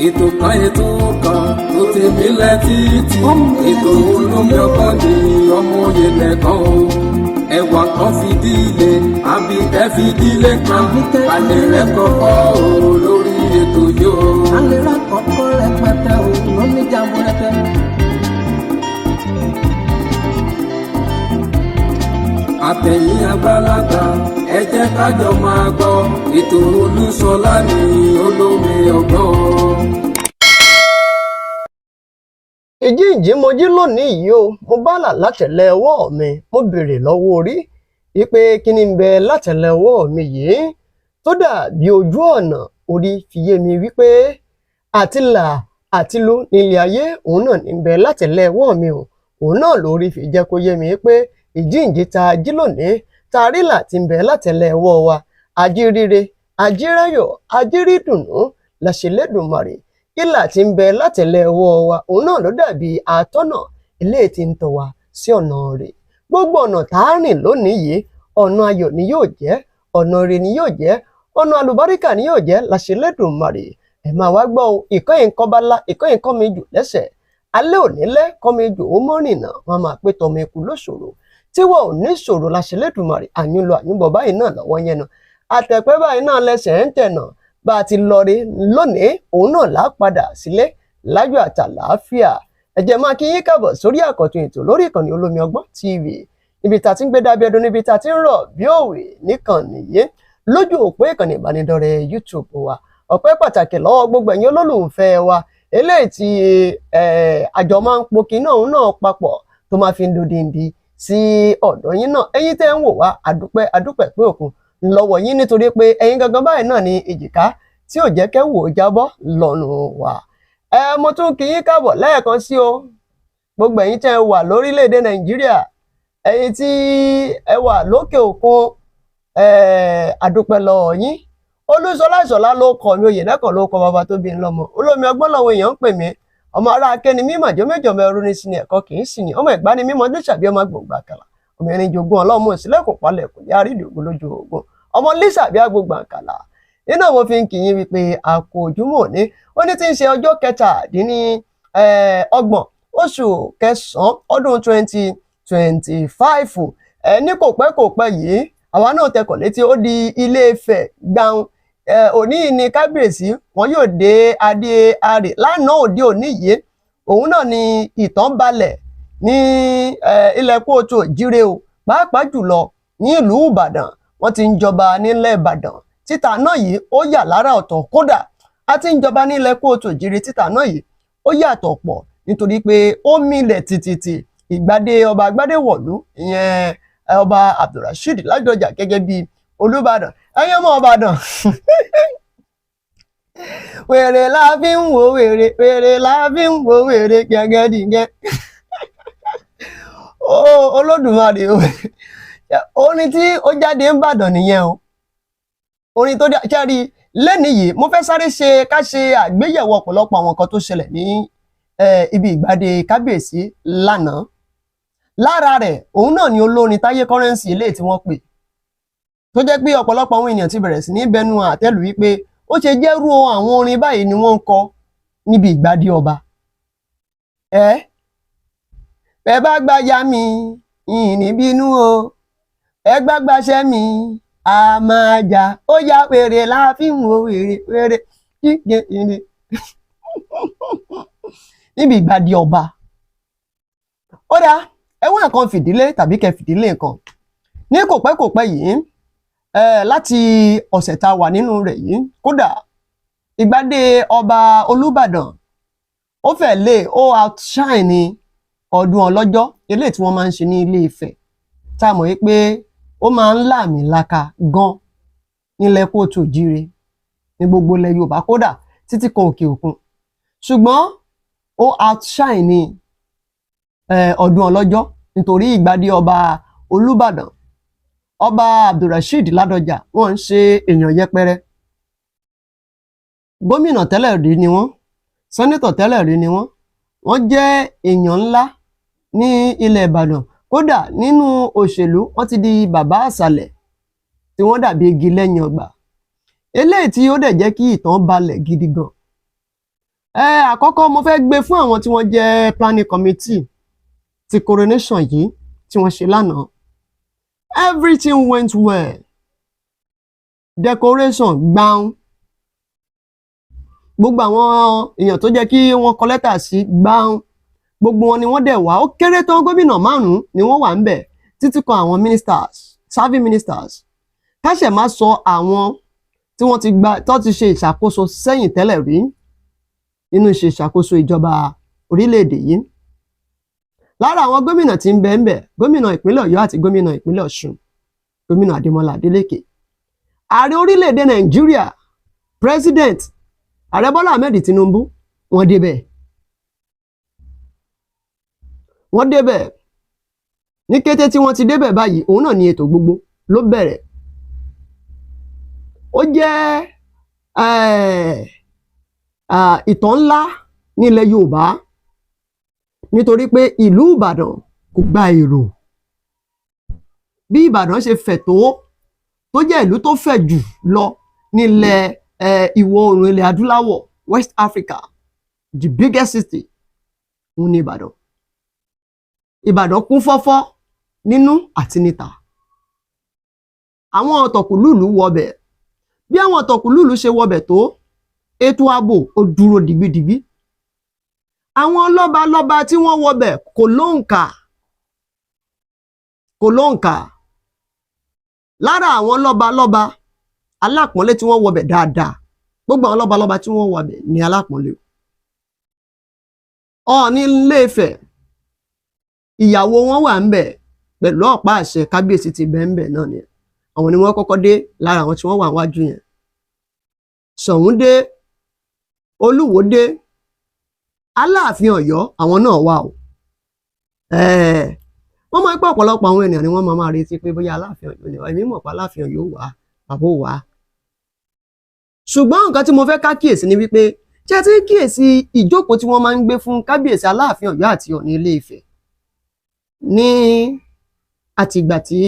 ètò kan tó ti mílẹ̀ títí ètò Olúbadan ní ọmọ oyè lẹ́kàn o ẹwà kan fìdílé àbíkẹ́ fìdílé kan alẹ́ rẹ̀ kọ́kọ́ o lórí ètò yóò. alẹ́ rẹ̀ kọ́kọ́ rẹpẹtẹ o lóní jàmbó rẹpẹ. àtẹ̀yìn àgbàlagbà ẹ jẹ́ ká jọ máa gbọ́ ètò Olúṣọlá ní olómi ọgbọ́n. ìjíǹjí mo jí lónìí yìí o mo bá là látẹ̀lẹ̀ ọwọ́ mi mo béèrè lọ́wọ́ orí wípé kí ni ń bẹ látẹ̀lẹ̀ ọwọ́ mi yìí tó dàbí ojú ọ̀nà orí fi yé mi wípé àtìlà àtìlú nílé ayé òun náà ní ń bẹ látẹ̀lẹ̀ ọwọ́ mi o òun náà lórí fi jẹ́ kó yé mi pé ìjíǹjí ta jí lónìí ta rí là ti ń bẹ látẹ̀lẹ̀ ọwọ́ wa ajíríre ajíráyọ̀ ajírídùnnú làṣẹlẹ́dùnmarè ìlà tí ń bẹ látẹ̀lẹ̀ ọwọ́ wa òun náà ló dàbí àtọ́nà eléyìí tí ń tọ́ wa sí ọ̀nà rẹ̀ gbogbo ọ̀nà tá a rìn lónìí yìí ọ̀nà ayọ̀ ni yóò jẹ́ ọ̀nà rẹ̀ ni yóò jẹ́ ọ̀nà àlùbáríkà ni yóò jẹ́ làṣẹlẹ́dùnmarè ẹ̀ máa wá gbọ́ ìkọ́ yìí ń kọ́ bá lá ìkọ́ yìí ń kọ́ mi jù lẹ́sẹ̀ alẹ́ òní lẹ́ kọ́ mi jù ó mọ́rìnà wọn máa pé tọmọ eku lóṣòro tí wọn ò ní ṣòro làṣẹlẹ́dùnmarè àyùnlọ àyùnbọ̀ báyìí náà lọ́wọ́ yẹn nà àtẹ̀pẹ́ báyìí náà lẹ́sẹ̀ ń tẹ̀nà bá a ti lọ rí lónìí òun náà là á padà sílé láyọ̀ àtàlàáfíà ẹ jẹ́ máa kí yín káàbọ̀ sórí àkọ́tún ètò lórí ìkànnì Olómi Ọgbọ́n TV níbi tá a ti ń gbé dábí ẹdun níbi tá a ti ń rọ̀ bí òwe níkànnì yìí lójú òpó ìkànnì ìbánidọ́rẹ̀ẹ́ YouTube wa ọpẹ́ pàtàkì lọ́wọ́ gbogbo ẹ̀yin olólùfẹ́ wa eléyìí tí àjọ máa ń pokin náà òun náà papọ̀ tó máa fi ń dodindi sí ọ̀dọ̀ yín náà ẹ̀yin tẹ́ ń wò wá àdúpẹ́ pé òkun lọ́wọ́ yín nítorí pé ẹ̀yin gangan báyìí náà ni èjìká tí ò jẹ́ kẹ́wò jábọ́ lọ́rùn wa. Mo tún kí yín káàbọ̀ lẹ́ẹ̀kan sí o gbogbo ẹ̀yin tẹ́ wà lórílẹ̀‐èdè Nàìjíríà ẹ̀yin tí ẹ wà lókè òkun àdúpẹ́ lọ́wọ́ yín. Olúṣọlá Ìṣọ̀lá ló kọ mi oyè lẹ́kọ̀ọ́ ló kọ bàbá tó bí ń lọ́mọ Olómi Ọgbọ́n làwọn èèyàn ń pè mí ọmọ ará akẹ́ni mímọ̀ jẹ́ méjọ mẹ́rún ní sinmi ẹ̀kọ́ kì í sì ní ọmọ Ìgbá ni mímọ́ ní ṣàbí ọmọ gbòǹgbà kàlà ọmọ ẹni jogún ọlọ́mọ ìsílẹ̀kùn palẹ̀ kò yá rídìí ògùn lójú ogun ọmọ lisa bí agbègbè àkàlà iná mo fi ń kì í wípé àkó ojúmọ́ òní ó ní tí ń ṣe ọjọ́ kẹtàdínlọ́gbọ̀n oṣù kẹsàn-án ọdún 2025 ní kò pẹ́ yìí àwa náà tẹkọ̀ létí ó di Ilé Ifẹ̀ gbàùn òní ní kábíyèsí wọn yóò dé adé àrè lánàá òde òní yìí òun náà ni ìtàn balẹ̀ ní ilẹ̀ kóòtù òjíire o pàápàá jùlọ ní ìlú Ìbàdàn wọ́n ti ń jọba nílẹ̀ Ìbàdàn títà náà yìí ó yà lára ọ̀tọ̀ kódà a ti ń jọba nílẹ̀ kóòtù òjíire títà náà yìí ó yàtọ̀ pọ̀ nítorí pé ó milẹ̀ tìtìtì Ìgbade ọba Ìgbade wọ̀lú ìyẹn ọba Abdulrasheed Ládọjà gẹ́gẹ́ bí Olúbàdàn ẹ̀yin ọmọ Ìbàdàn wèrè la fi ń wo wèrè la fi ń wo wèrè gẹ́gẹ́dìgẹ́ Olódùmarè orin tí ó jáde ń bàdàn nìyẹn o orin tó jáde lẹ́ni yìí mo fẹ́ sáré ká ṣe àgbéyẹ̀wò ọ̀pọ̀lọpọ̀ àwọn nǹkan tó ṣẹlẹ̀ ní ibi ìgbàdé kábíyèsí lánàá lára rẹ̀ òun náà ni olórin Taye kọ́rẹ́ǹsì eléyìí tí wọ́n pè tó jẹ́ pé ọ̀pọ̀lọpọ̀ àwọn èèyàn ti bẹ̀rẹ̀ sí ní bẹnu àtẹ́lù wípé ó ṣe jẹ́rú àwọn orin báyìí ni wọ́n ń kọ níbi ìgbàdé ọba ẹ bá gbájá mi ìníbínú o ẹ gbágbáṣẹ́ mi a máa jà ó yá wèrè la fi ń wo wèrè kíkẹ́ ìrìn níbi ìgbàdé ọba ó dáa ẹwọ́n nǹkan fìdílé tàbí kẹ́ fìdílé nǹkan ní kò pẹ́ yìí láti ọ̀sẹ̀ tá a wà nínú rẹ̀ yìí kódà ìgbàdé ọba Olúbàdàn ó fẹ́ lé ó outshine ọdún ọlọ́jọ́ eléyìí tí wọ́n máa ń ṣe ní Ilé Ifẹ̀ tá a mọ̀ pé ó máa ń làmìlaka gan nílẹ̀ kóòtù òjíire ní gbogbo ilẹ̀ Yorùbá kódà títí kan òkè òkun ṣùgbọ́n ó outshine ọdún ọlọ́jọ́ nítorí ìgbàdé ọba Olúbàdàn ọba Abdulrasheed Ládọjà wọ́n ń ṣe èèyàn yẹpẹrẹ gómìnà tẹ́lẹ̀ rí ni wọ́n sẹ́nítọ̀ tẹ́lẹ̀ rí ni wọ́n jẹ́ èèyàn ńlá ní ilẹ̀ Ìbàdàn kódà nínú òṣèlú wọ́n ti di bàbá àṣàlẹ̀ tí wọ́n dàbí igi lẹ́yìn ọgbà eléyìí tí ó dẹ̀ jẹ́ kí ìtàn balẹ̀ gidi gan Àkọ́kọ́ mo fẹ́ gbé fún àwọn tí wọ́n jẹ́ planning committee ti coronation yìí tí wọ́n ṣe lánàá. Everything went well. Decoration gbáùn. Gbogbo àwọn èèyàn tó jẹ́ kí wọ́n kọ lẹ́tà sí gbáùn. Gbogbo wọn ni wọ́n dẹ̀ wá. Ó kéré tán gómìnà 5 ni wọ́n wà ń bẹ̀ títí kan àwọn ministers, serving ministers. Káṣẹ̀ má sọ àwọn tí wọ́n ti ṣe ìṣàkóso sẹ́yìn tẹ́lẹ̀ rí nínú ìṣe ìṣàkóso ìjọba orílẹ̀-èdè yìí. Lára àwọn gómìnà tí ń bẹ ń bẹ̀, gómìnà ìpínlẹ̀ Ọ̀yọ́ àti gómìnà ìpínlẹ̀ Ọ̀ṣun, gómìnà Adémọ́lá Adélékè. Ààrẹ orílẹ̀-èdè Nàìjíríà, president, ààrẹ Bọ́lá Ahmed Tinubu, wọ́n débẹ̀. Wọ́n débẹ̀. Ní kété tí wọ́n ti débẹ̀ báyìí, òun náà ni ètò gbogbo ló bẹ̀rẹ̀. Ó jẹ́ ìtàn ńlá nílẹ̀ Yorùbá nítorí pé ìlú Ìbàdàn kò gba èrò. Bí Ìbàdàn ṣe fẹ̀ tó jẹ́ ìlú tó fẹ̀ jù lọ nílẹ̀ ìwọ̀ oòrùn ilẹ̀ adúláwọ̀, West Africa, the biggest city òun ni Ìbàdàn. Ìbàdàn kún fọ́fọ́ nínú àti níta. Àwọn ọ̀tọ̀kùlúùlú wọbẹ̀. Bí àwọn ọ̀tọ̀kùlúùlú ṣe wọbẹ̀ tó, ètò ààbò ó dúró dìgbìdìgbì. Àwọn lọ́balọ́ba tí wọ́n wọbẹ̀ kò lóǹkà. Lára àwọn lọ́balọ́ba alápọ̀nlé tí wọ́n wọbẹ̀ dáadáa, gbogbo àwọn lọ́balọ́ba tí wọ́n wọbẹ̀ ní alápọ̀nlé. Ọọ̀ni Ilé Ifẹ̀, ìyàwó wọn wà ń bẹ̀ pẹ̀lú ọ̀pá àṣẹ kábíyèsí ti bẹ̀ ń bẹ̀ náà ni. Àwọn ni wọ́n kọ́kọ́ dé lára àwọn tí wọ́n wà wájú yẹn. Ṣọ̀ún dé, Olúwo dé, Aláàfin Ọ̀yọ́ àwọn náà wà o. Wọ́n máa ń pẹ́ ọ̀pọ̀lọpọ̀ àwọn ènìyàn ni wọ́n máa retí pé bóyá Aláàfin Ọ̀yọ́ ni èmi mọ̀ pé Aláàfin Ọ̀yọ́ wà àbó wà. Ṣùgbọ́n nǹkan tí mo fẹ́ ká kíyèsí ni wípé ṣé tí kíyèsí ìjókòó tí wọ́n máa ń gbé fún kábíyèsí Aláàfin Ọ̀yọ́ àti Ọọ̀ni Ilé Ifẹ̀ ní àtìgbà tí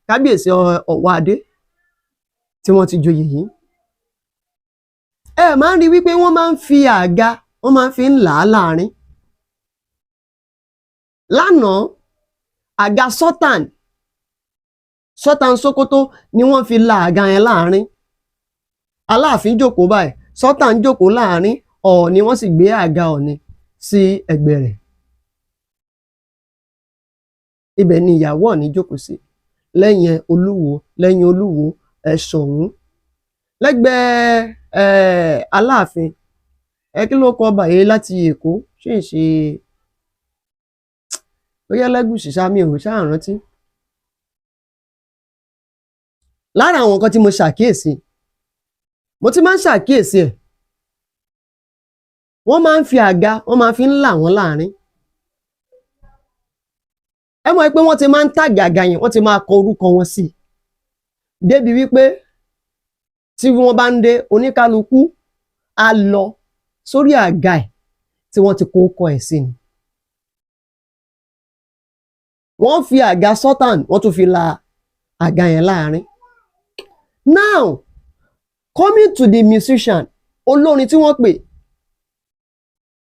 kábíyèsí Ọ̀wádé tí wọ́n ti joyè yìí. Ẹ máa ń rí wípé wọ́n máa ń fi àga, wọ́n máa ń fi ń là á láàrin. Lánàá, àga Sultan Sókótó ni wọ́n fi la àga yẹn láàrin. Aláàfin jókòó báyìí, Sultan jókòó láàrin, Ọọ̀ni wọ́n sì gbé àga Ọọ̀ni sí ẹ̀gbẹ́ rẹ̀. Ibẹ̀ ni ìyàwó Ọọ̀ni jókòó sí. Lẹ́yìn Olúwo, Ṣọ̀ún. Lẹ́gbẹ̀ẹ́ Aláàfin, kí ló kọ ọba yìí láti Èkó? Ṣé bóyá Lẹ́gùṣì mi ò ṣáà rántí. Lára àwọn nǹkan tí mo ṣàkíyèsí, mo ti máa ń ṣàkíyèsí ẹ̀. Wọ́n máa ń fi àga, wọ́n máa fi ń là wọ́n láàrin. Ẹ mọ̀ pé wọ́n ti máa ń tàgì àga yẹn, wọ́n ti máa kọ orúkọ wọn sí. Débi wípé tí wọ́n bá ń dé, oníkálukú á lọ sórí àga ẹ̀ tí wọ́n ti kó orúkọ ẹ̀ sí ni. Wọ́n fi àga Sultan, wọ́n tún fi la àga yẹn láàrin. Now, coming to the musician, olórin tí wọ́n pè.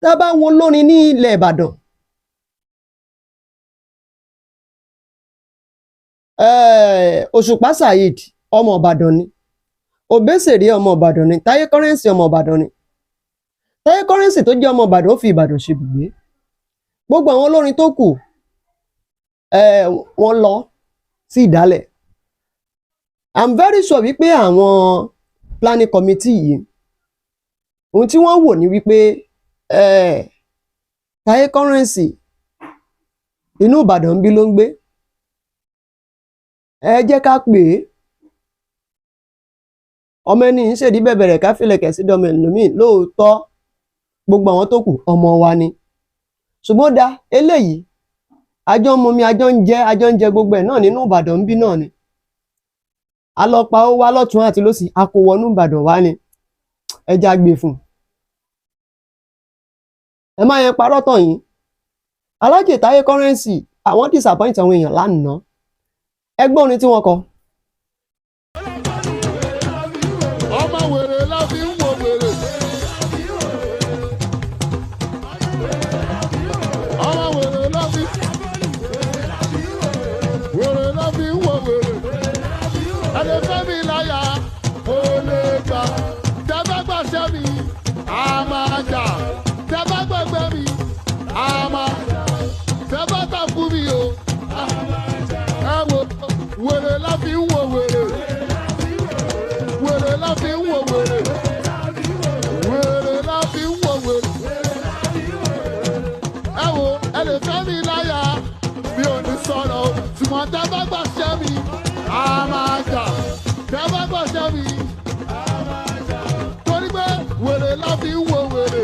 Tá bá wo olórin ní ilẹ̀ Ìbàdàn, Òṣùpá Saheed ọmọ Ìbàdàn ni. Òbésèré ọmọ Ìbàdàn ni. Taye Currency ọmọ Ìbàdàn ni. Taye Currency tó jẹ́ ọmọ Ìbàdàn ó fi Ìbàdàn ṣe ibùgbé. Gbogbo àwọn olórin tó kù wọ́n lọ sí ìdálẹ̀. I'm very sure wípé àwọn planning committee yìí, ohun tí wọ́n wò ní wípé Taye Currency inú Ìbàdàn bí ló ń gbé. Ẹ jẹ́ ká pè é. Ọmọ ẹni ń ṣèdí bẹ̀bẹ̀rẹ̀ ká fìlẹ̀kẹ̀ sí dọ́mọ ẹlòmíì. Lóòótọ́ gbogbo àwọn tó kù ọmọ wa ni. Ṣùgbọ́n dá eléyìí, àjọ ń mumi, àjọ ń jẹ gbogbo ẹ̀ náà nínú Ìbàdàn ń bí náà ni. A lọ pa ó wá lọ́tún àti lósì, a kò wọnú Ìbàdàn wá ni. Ẹja gbé fún. Ẹ má yẹn parọ́ tàn yín. Alájẹ Taye Currency, àwọn disappoint àwọn èèyàn lánàá. Ẹgbọ́n orin tí wọ́n kọ. Ọmọ wèrè la fi ń wo wèrè. àwọn tẹ́ bá gbà ṣẹ́ mi a máa jà tẹ́ bá gbà ṣẹ́ mi torí pé wèrè la fi ń wo wèrè.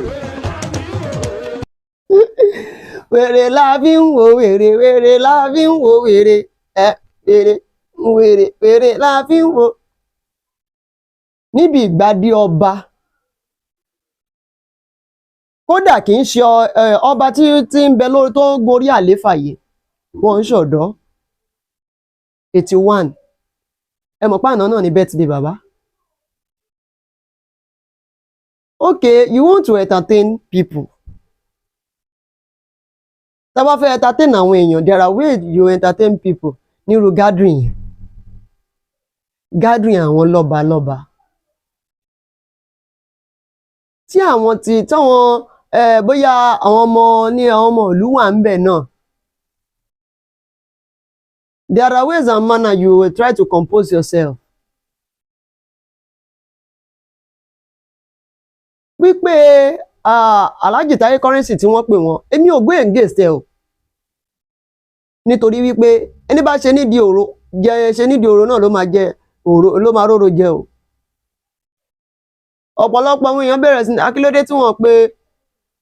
wèrè la fi ń wo wèrè wèrè la fi ń wo wèrè wèrè la fi ń wo. níbi ìgbàdí ọba kódà kì í ṣe ọba tí ń bẹ lórí tó gorí àléfà yìí wọn ń ṣọ̀dọ́ 81 ẹ mọ̀ páànà náà ní birthday bàbá. Okay, you want to entertain people. tá a bá fẹ́ entertain àwọn èèyàn there are ways you entertain people nírú gathering yẹn gathering àwọn lọ́balọ́ba tí àwọn táwọn bóyá àwọn ọmọ ìlú wà ń bẹ̀ náà there are ways and manner you will try to compose yourself. wípé Alhaji Taye currency tí wọ́n pè wọ́n èmi ò gbé against ẹ o nítorí wípé ẹni bá ṣe nídìí òró náà ló máa jẹ òró ló máa róró jẹ o. ọ̀pọ̀lọpọ̀ àwọn èèyàn bẹ̀rẹ̀ sí ní akílódé tí wọ́n pe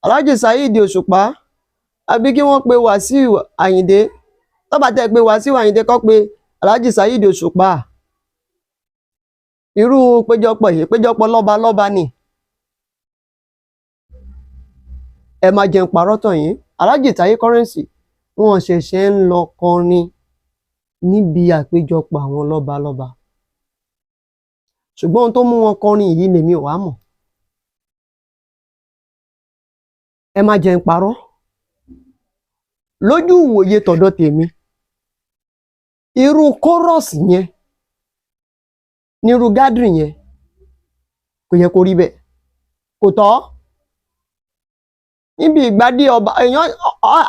Alhaji Saheed Òṣùpá àbí kí wọ́n pe Wàsíù Àyìndé tó bá tẹ́ pé Wàsíù Àyìndé kọ́ pé Alhaji Saheed Òṣùpá irú péjọpọ̀ yìí péjọpọ̀ lọ́balọ́ba ni. ẹ máa jẹun parọ́ tàn yín Alhaji Taye currency wọn ṣẹ̀ṣẹ̀ ń lọ kọrin níbi àpéjọpọ̀ àwọn lọ́balọ́ba ṣùgbọ́n ohun tó mú wọn kọrin yìí lèmi ò wá mọ̀. ẹ máa jẹun parọ́ lójú ìwòye tọ̀dọ̀ tèmi irú kórọ̀sì yẹn nírú gathering yẹn kò yẹ kó rí bẹ́ẹ̀ kò tọ́. níbi ìgbàdí ọba èèyàn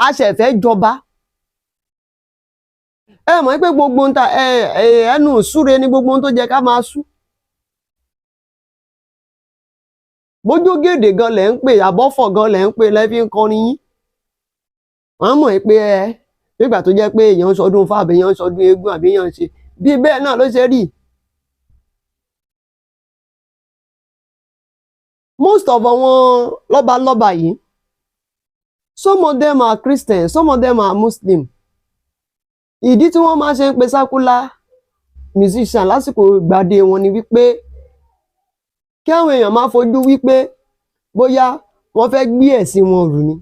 àṣẹfẹ́ jọba ẹ mọ̀ pé gbogbo ń ta ẹnu súre ní gbogbo ohun tó jẹ ká máa sú bójú gèdè gan lẹ̀ ń pè àbọ́fọ̀ gan lẹ̀ ń pè lẹ́fí ń kọrin yín wọ́n mọ̀ pé nígbà tó jẹ́ pé èèyàn ń sọdún fáàbì èèyàn ń sọdún eégún àbí èèyàn ń ṣe bí bẹ́ẹ̀ náà ló ṣe rí. most of àwọn lọ́balọ́ba yìí some of them are Christians, some of them are Muslim. ìdí tí wọ́n máa ṣe ń pe sákúlá musician lásìkò ìgbàdé wọn ni wípé kí àwọn èèyàn máa fojú wípé bóyá wọ́n fẹ́ gbé ẹ̀sìn wọn rù ni.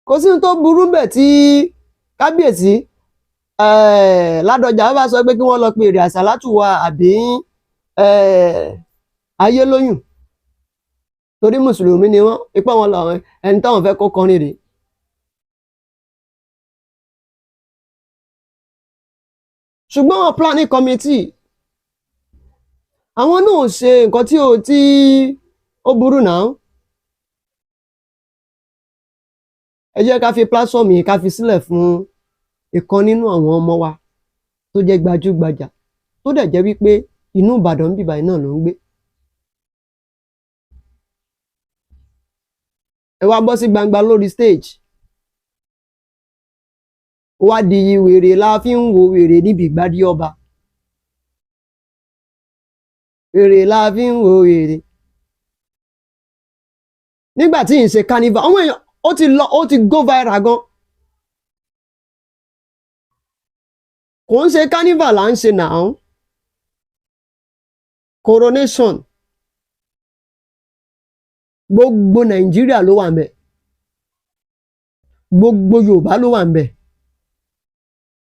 kò sí ohun tó burú bẹ̀ tí kábíyèsí Ládọjà bá sọ pé kí wọ́n lọ pe èrè àsálátù wa àbí Ayélóyùn torí mùsùlùmí ni wọ́n ipá wọn làwọn ẹni táwọn fẹ́ kó kọrin rèé. ṣùgbọ́n wọn planning committee àwọn náà ṣe nǹkan tí ó burú náà. ẹ jẹ́ ká fi platform yìí ká fi sílẹ̀ fún ìkan nínú àwọn ọmọ wa tó jẹ́ gbajúgbajà tó dẹ̀ jẹ́ wípé inú Ìbàdàn bíbá iná ló ń gbé. ẹ wá bọ́ sí gbangba lórí stage wá di wèrè la fi ń wo wèrè níbi ìgbàdí ọba wèrè la fi ń wo wèrè nígbà tí ń ṣe carnival àwọn èèyàn ó ti go viral gan kò ń ṣe carnival là ń ṣe now coronation gbogbo Nàìjíríà ló wà ń bẹ gbogbo Yorùbá ló wà ń bẹ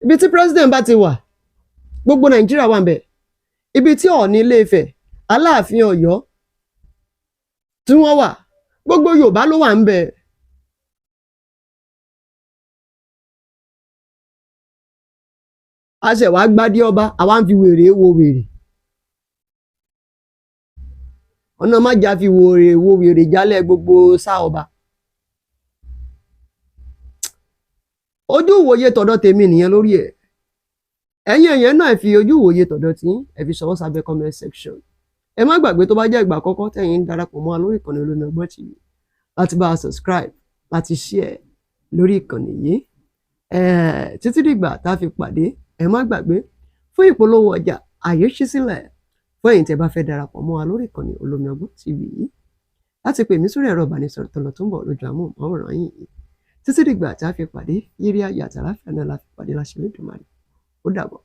ibi tí president bá ti wà gbogbo Nàìjíríà wà ń bẹ ibi tí Ọọ̀ni Ilé-Ifẹ̀ Aláàfin Ọ̀yọ́ tí wọ́n wà gbogbo Yorùbá ló wà ń bẹ. a ṣe wàá gbádé ọba àwa ń fi wèrè wo wèrè ọ̀nà májà fi wèrè wo wèrè jálẹ̀ gbogbo sá ọba. ojú ìwòye tọ̀dọ̀ tèmi nìyẹn lórí ẹ̀ ẹ̀yin èèyàn náà fi ojú ìwòye tọ̀dọ̀ tí ẹ fi ṣọwọ́ sábẹ́ comment section. ẹ má gbàgbé tó bá jẹ́ ìgbà àkọ́kọ́ tẹ̀yin ń darapọ̀ mọ́ wa lórí ìkànnì Olómi Ọgbọ́n TV láti bá a subscribe láti share lórí ìkànnì yìí títí dìgbà tá a fi pàdé ẹ má gbàgbé fún ìpolówó ọjà àyè ṣí sílẹ̀ fún ẹ̀yin tẹ́ bá fẹ́ darapọ̀ mọ́ wa lórí ìkànnì Olómi Ọgbọ́n TV yìí láti pè mí sórí ẹ̀rọ ìbánisọ̀rọ̀ tọ̀nà tó ń bọ̀ lójú àmóhùnmáwòrán yìí títí dìgbà tá a fi pàdé yírí ayọ̀ àtàláfíà náà la fi pàdé láṣẹ Olódùmarè ó dàbọ̀.